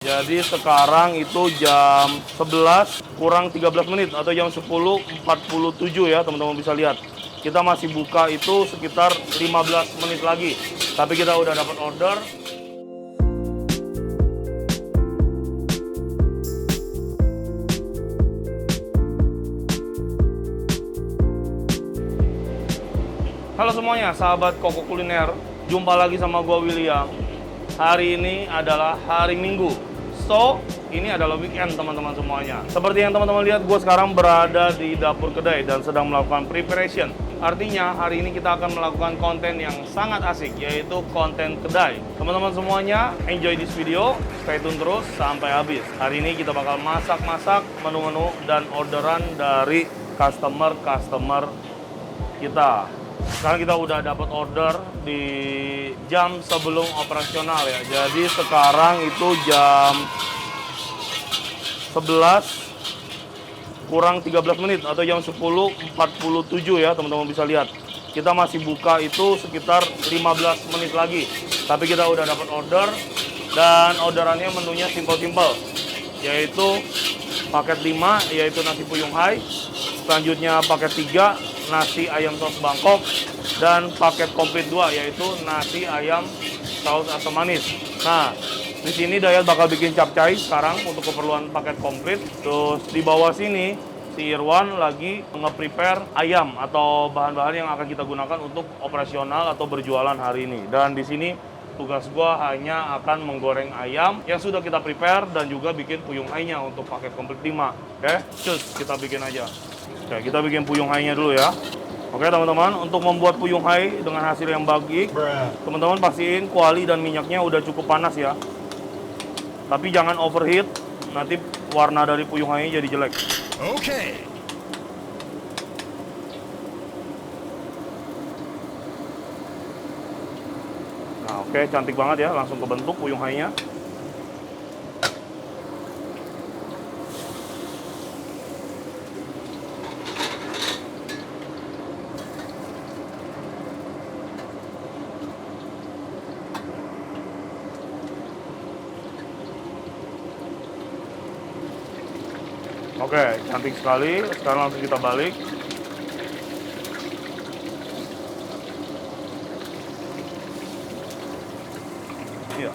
Jadi sekarang itu jam 11 kurang 13 menit atau jam 10.47 ya teman-teman bisa lihat. Kita masih buka itu sekitar 15 menit lagi. Tapi kita udah dapat order. Halo semuanya, sahabat Koko Kuliner. Jumpa lagi sama gua William. Hari ini adalah hari Minggu. So, ini adalah weekend teman-teman semuanya. Seperti yang teman-teman lihat, gue sekarang berada di dapur kedai dan sedang melakukan preparation. Artinya, hari ini kita akan melakukan konten yang sangat asik, yaitu konten kedai. Teman-teman semuanya, enjoy this video, stay tune terus sampai habis. Hari ini kita bakal masak-masak menu-menu dan orderan dari customer-customer kita. Sekarang kita udah dapat order di jam sebelum operasional ya. Jadi sekarang itu jam 11 kurang 13 menit atau jam 10.47 ya teman-teman bisa lihat. Kita masih buka itu sekitar 15 menit lagi. Tapi kita udah dapat order dan orderannya menunya simple-simple. Yaitu paket 5 yaitu nasi puyung hai. Selanjutnya paket 3 nasi ayam saus Bangkok, dan paket komplit 2 yaitu nasi ayam saus asam manis. Nah, di sini Dayat bakal bikin capcay sekarang untuk keperluan paket komplit. Terus di bawah sini si Irwan lagi nge-prepare ayam atau bahan-bahan yang akan kita gunakan untuk operasional atau berjualan hari ini. Dan di sini tugas gua hanya akan menggoreng ayam yang sudah kita prepare dan juga bikin puyung hai-nya untuk paket komplit 5. Oke, cus kita bikin aja. Oke, kita bikin puyung hai-nya dulu ya. Oke teman-teman, untuk membuat puyung hai dengan hasil yang baik, teman-teman pastiin kuali dan minyaknya udah cukup panas ya. Tapi jangan overheat, nanti warna dari puyung hai jadi jelek. Oke. Nah oke, cantik banget ya, langsung kebentuk puyung hai-nya. Oke, cantik sekali. Sekarang langsung kita balik. Iya.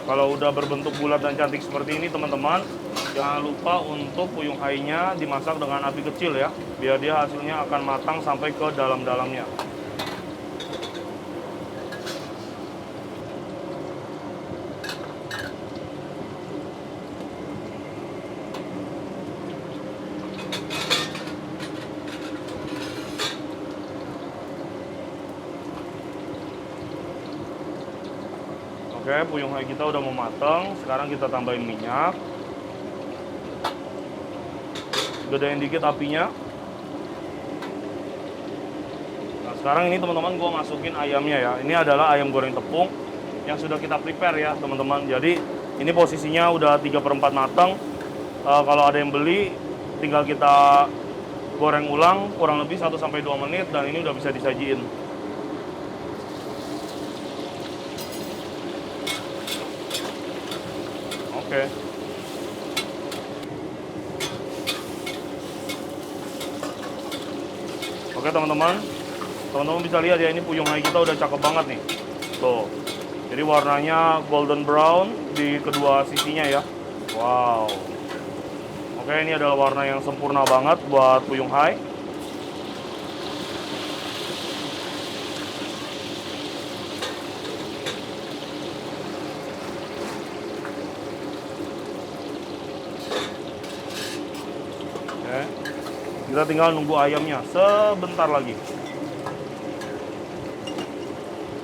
Kalau udah berbentuk bulat dan cantik seperti ini, teman-teman, jangan lupa untuk puyung hai-nya dimasak dengan api kecil ya, biar dia hasilnya akan matang sampai ke dalam-dalamnya. Oke, puyung hai kita udah mau matang. Sekarang kita tambahin minyak. Gedein dikit apinya. Nah, sekarang ini teman-teman gue masukin ayamnya ya. Ini adalah ayam goreng tepung yang sudah kita prepare ya teman-teman. Jadi ini posisinya udah 3/4 matang. Kalau ada yang beli, tinggal kita goreng ulang kurang lebih 1-2 menit dan ini udah bisa disajiin. Oke. Oke teman-teman bisa lihat ya, ini puyung hai kita udah cakep banget nih. Tuh. Jadi warnanya golden brown di kedua sisinya ya. Wow. Oke, ini adalah warna yang sempurna banget buat puyung hai. Kita tinggal nunggu ayamnya sebentar lagi.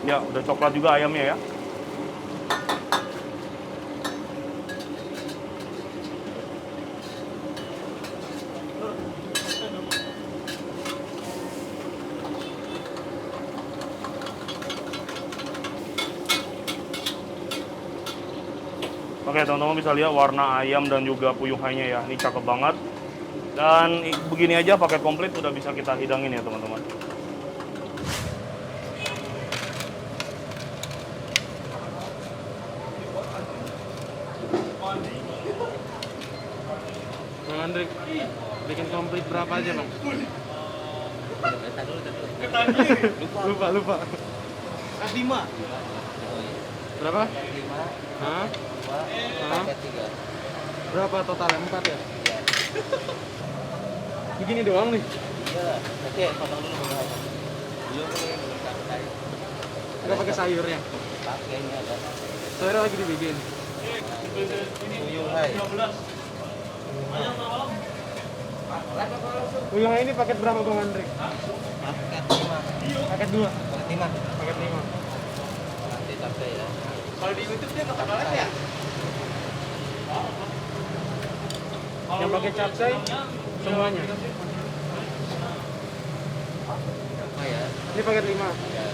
Ya, udah coklat juga ayamnya ya. Oke, teman-teman bisa lihat warna ayam dan juga puyung hai-nya ya. Ini cakep banget. Dan begini aja paket komplit udah bisa kita hidangin ya, teman-teman. Bang Andri, bikin komplit berapa aja bang? Lupa. Kas 5. Berapa? 5. Hah? 2. Hah? 3. Berapa totalnya? 4 ya? Begini doang nih? Iya, oke, potong dulu bang. Belum sampai. Nggak pakai sayurnya? Pakai ini ada. Sayurnya lagi dibikin. Tuyul hai. Uyuh ini paket berapa bang Andri? Paket 5. Paket 2? Paket 5. Paket 5. Nanti sampai ya. Kalau di YouTube dia nggak pakai ya? Yang pakai capcay semuanya. Oh ya. Ini paket 5. Ya.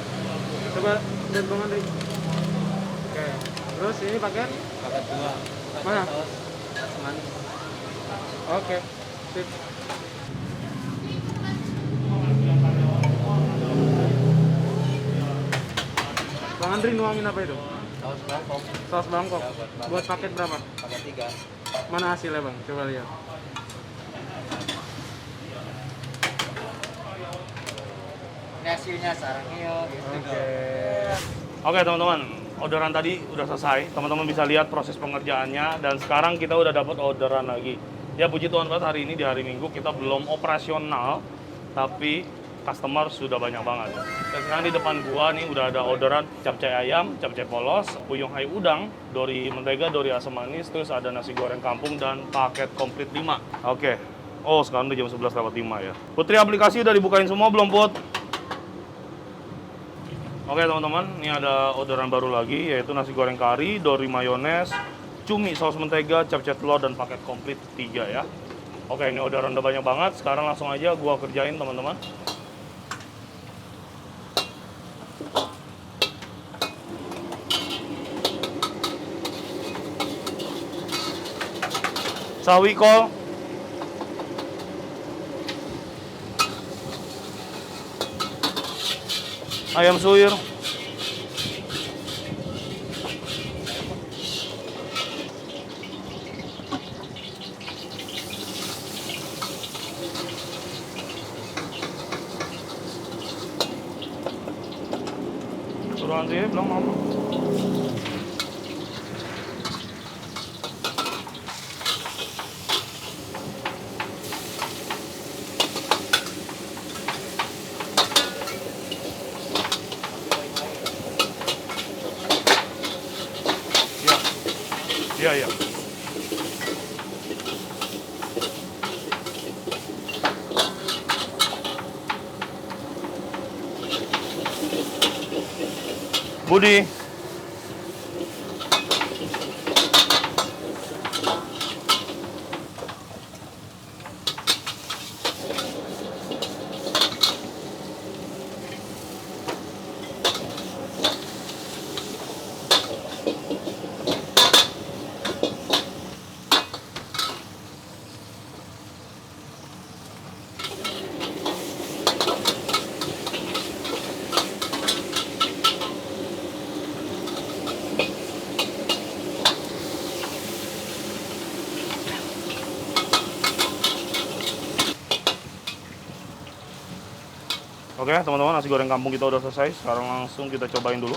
Coba lihat bang Andri. Oke. Terus ini paket? Paket 2. Mana? Saus manis. Oke. Sip. Bang Andri nuangin apa itu? Saus Bangkok. Saus Bangkok. Ya, buat makan. Buat paket berapa? Paket 3. Mana hasilnya bang? Coba lihat. Ini hasilnya sarang yuk. Oke. Oke teman-teman, orderan tadi udah selesai. Teman-teman bisa lihat proses pengerjaannya dan sekarang kita udah dapat orderan lagi. Ya puji Tuhan banget hari ini di hari Minggu kita belum operasional, tapi customer sudah banyak banget. Dan sekarang di depan gua nih udah ada orderan capcay ayam, capcay polos, puyung hai udang, dori mentega, dori asam manis, terus ada nasi goreng kampung dan paket komplit 5. Oke. Oh, sekarang udah jam 11:05 ya. Putri, aplikasi udah dibukain semua belum, Put? Oke teman-teman, ini ada orderan baru lagi yaitu nasi goreng kari, dori mayones, cumi saus mentega, capcay telur dan paket komplit 3 ya. Oke, ini orderan udah banyak banget. Sekarang langsung aja gua kerjain teman-teman. Sawi kol. Ayam suwir. Suruhan sih, belum apa. Iya. Budi. Oke teman-teman, nasi goreng kampung kita udah selesai. Sekarang langsung kita cobain dulu.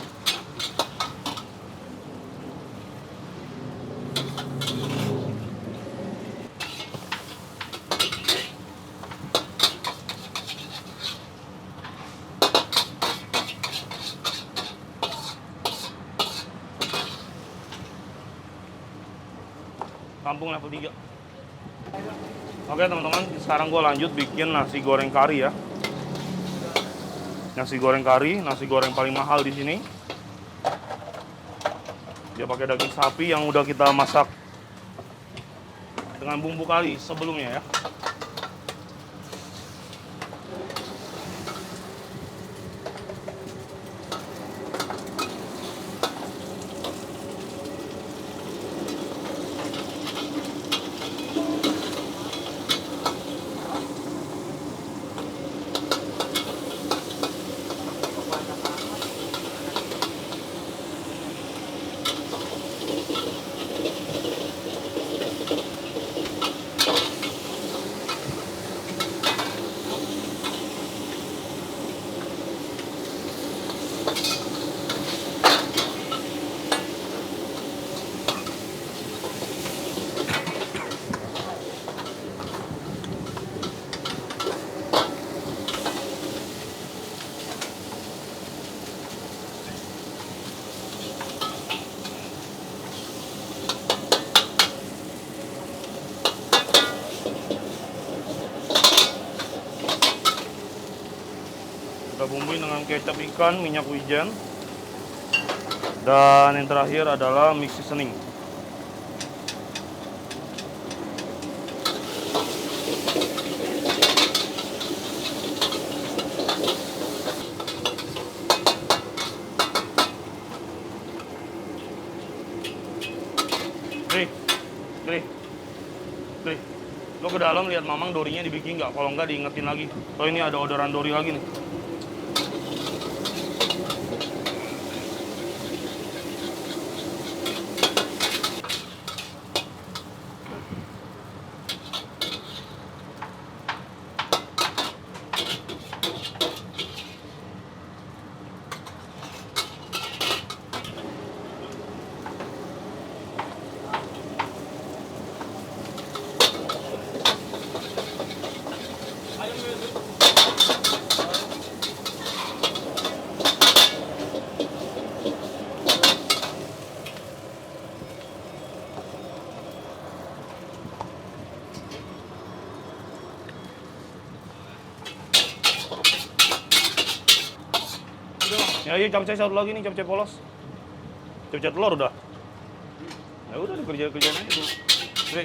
Kampung level 3. Oke teman-teman, sekarang gue lanjut bikin nasi goreng kari ya. Nasi goreng kari, nasi goreng paling mahal di sini. Dia pakai daging sapi yang udah kita masak dengan bumbu kari sebelumnya ya. Kita bumbuin dengan kecap ikan, minyak wijen. Dan yang terakhir adalah mix seasoning. Dri, lo ke dalam lihat mamang dorinya dibikin nggak? Kalau nggak diingetin lagi. Oh ini ada orderan dori lagi nih. Ya, iya capcay satu lagi nih, capcay polos. Capcay telur udah. Ya udah dikerjain aja dulu. Oke.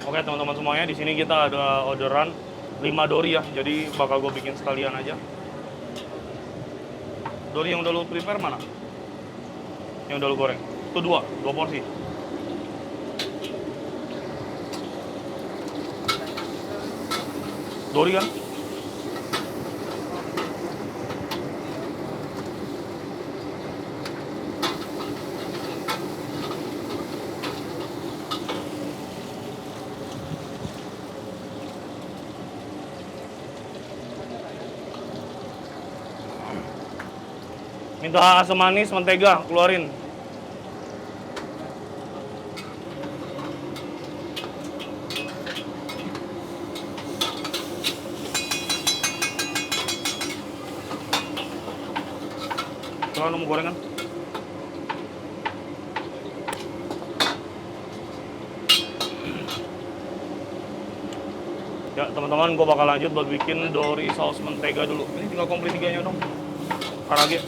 Oke teman-teman semuanya, di sini kita ada orderan 5 dori ya. Jadi bakal gue bikin sekalian aja. Dori yang udah lu prepare mana? Yang udah lu goreng. Itu 2 porsi. Dori kan? Minta asam manis, mentega, keluarin. Kalau mau gorengan. Ya teman-teman, gue bakal lanjut buat bikin dori saus mentega dulu. Ini tinggal komplit 3-nya dong. Karage.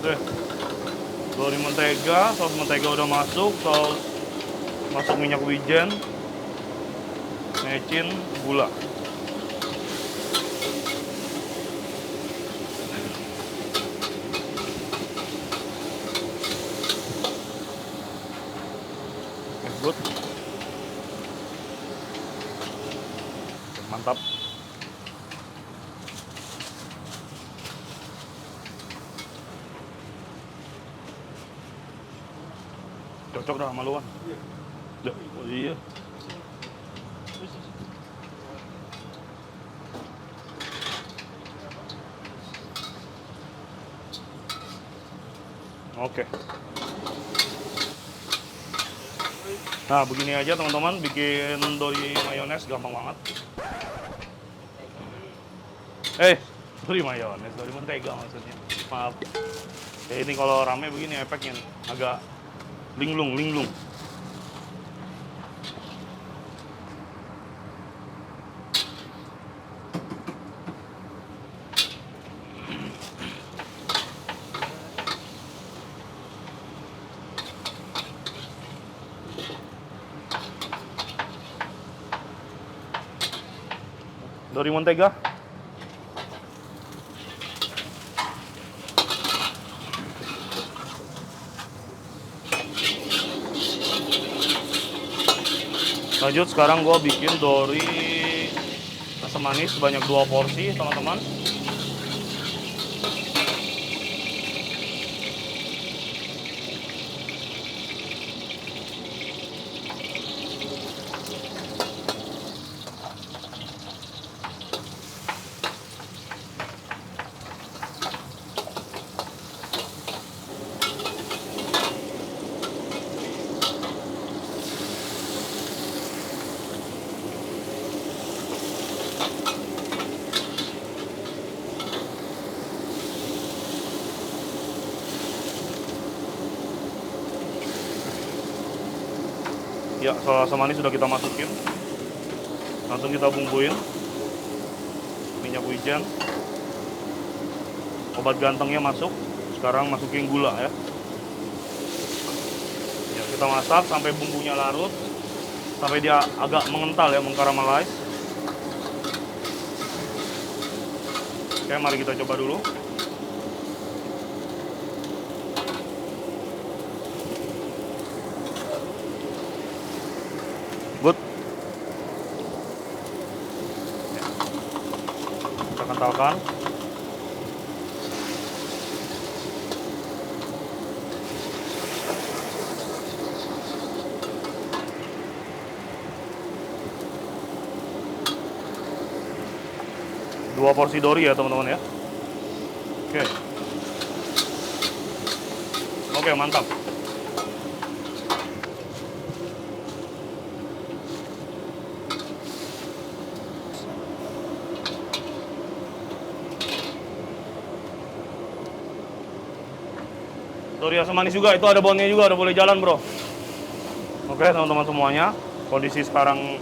Oke. Dori mentega, saus mentega udah masuk, masuk minyak wijen, mecin, gula. Good. Mantap. Cocok dah sama luan. Iya. Oh iya. Oke. Nah, begini aja teman-teman, bikin dori mayones gampang banget. Dori mayones, dori mentega maksudnya. Maaf. Ya ini kalau rame begini efeknya agak linglung. Dori mentega. Lanjut, sekarang gue bikin dori asam manis sebanyak 2 porsi, teman-teman. Ya, asam manis sudah kita masukin. Langsung kita bumbuin. Minyak wijen. Obat gantengnya masuk. Sekarang masukin gula ya. Ya, kita masak sampai bumbunya larut. Sampai dia agak mengental ya, mengkaramelize. Oke, mari kita coba dulu. Good. Ya. Kita kentalkan. Dua porsi dori ya teman-teman ya. Oke. Oke, mantap. Dori asam manis juga, itu ada bonnya juga, udah boleh jalan bro. Oke teman-teman semuanya, kondisi sekarang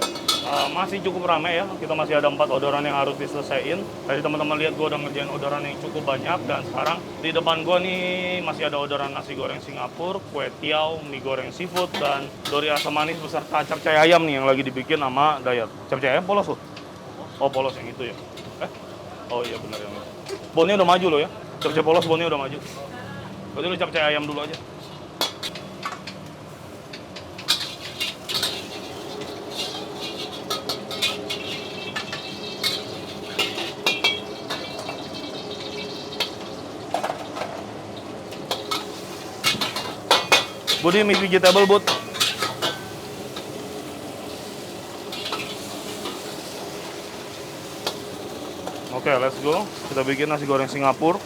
masih cukup ramai ya. Kita masih ada 4 orderan yang harus diselesaikan. Tadi teman-teman lihat gue udah ngerjain orderan yang cukup banyak. Dan sekarang di depan gue nih masih ada orderan nasi goreng Singapura, kue tiaw, mie goreng seafood, dan dori asam manis beserta capcay ayam nih yang lagi dibikin sama Dayat. Capcay ayam polos tuh? Oh polos yang itu ya? Oh iya benar yang itu. Bonnya udah maju loh ya. Capcay polos bonnya udah maju. Berarti lu capcay ayam dulu aja. Budi mix vegetable, Bud. Oke, let's go. Kita bikin nasi goreng Singapura.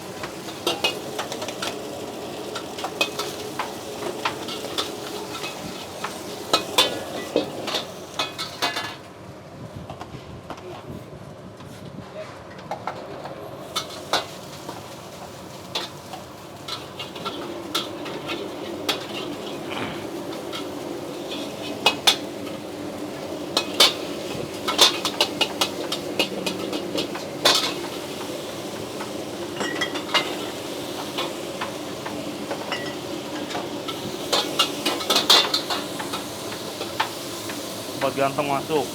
Obat ganteng masuk,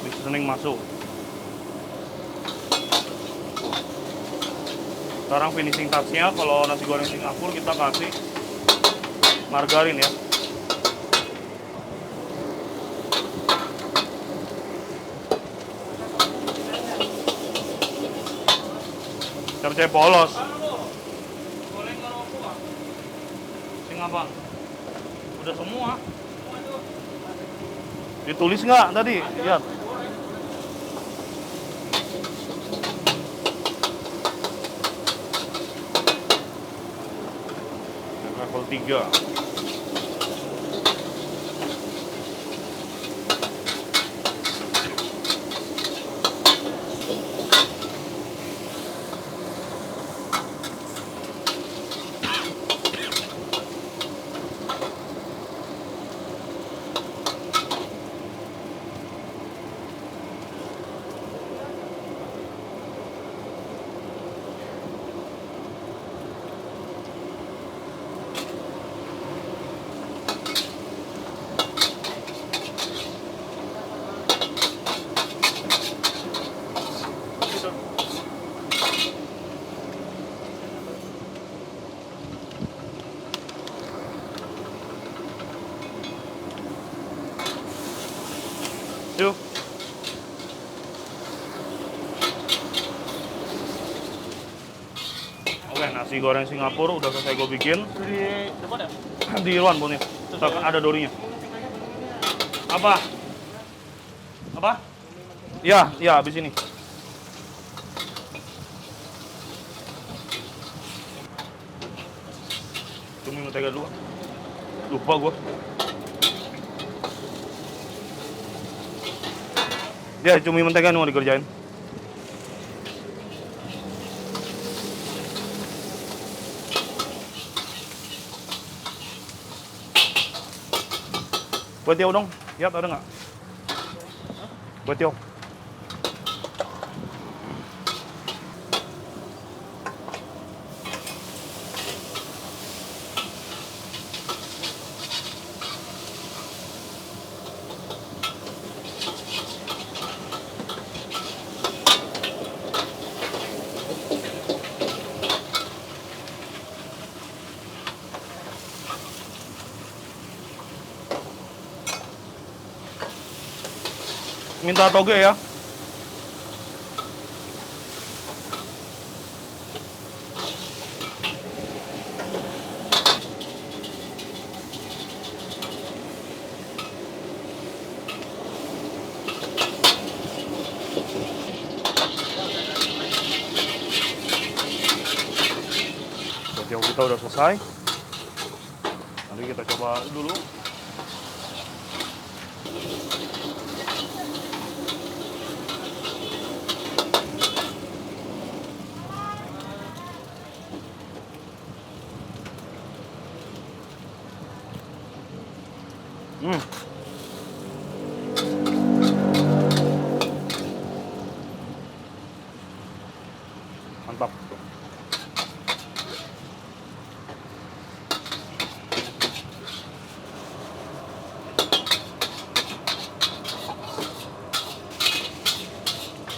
seasoning masuk. Sekarang finishing touch-nya kalau nasi goreng Singapura kita kasih margarin ya. Capcay polos. Sing apa? Udah semua. Ditulis nggak tadi? Lihat. Level 3. nasi goreng Singapura udah selesai gue bikin. Di depan ya? Di ruan punya. Ada dorinya. Apa? Apa? Ya, ya habis ini. Cumi mentega dulu. Lupa gue. Dia cumi mentega nih mau dikerjain. Kue tiaw dong, lihat ada nggak? Kue tiaw. Minta toge ya. Jauh kita udah selesai. Nanti kita coba dulu. Mantap.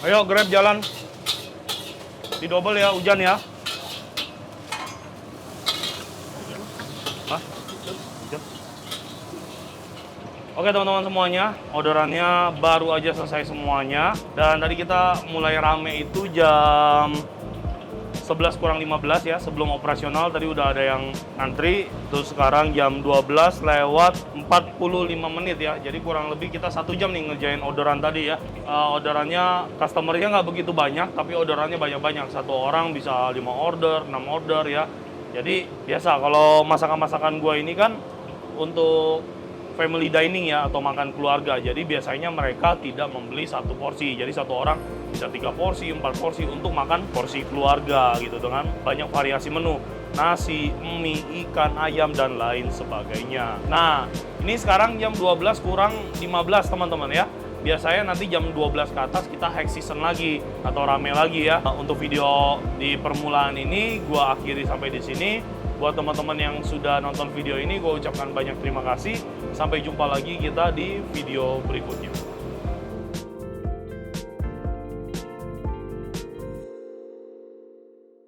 Ayo Grab jalan. Di double ya, hujan ya. Hah? Hujan? Oke teman-teman semuanya, orderannya baru aja selesai semuanya. Dan tadi kita mulai rame itu jam 11 kurang 15 ya, sebelum operasional tadi udah ada yang ngantri. Terus sekarang jam 12 lewat 45 menit ya. Jadi kurang lebih kita 1 jam nih ngerjain orderan tadi ya. Orderannya customernya nggak begitu banyak, tapi orderannya banyak-banyak. Satu orang bisa 5 order, 6 order ya. Jadi biasa kalau masakan-masakan gua ini kan untuk family dining ya, atau makan keluarga. Jadi biasanya mereka tidak membeli satu porsi. Jadi satu orang bisa 3 porsi, 4 porsi untuk makan porsi keluarga gitu dengan banyak variasi menu. Nasi, mie, ikan, ayam, dan lain sebagainya. Nah, ini sekarang jam 12 kurang 15 teman-teman ya. Biasanya nanti jam 12 ke atas kita high season lagi atau rame lagi ya. Untuk video di permulaan ini gua akhiri sampai di sini. Buat teman-teman yang sudah nonton video ini, gue ucapkan banyak terima kasih. Sampai jumpa lagi kita di video berikutnya.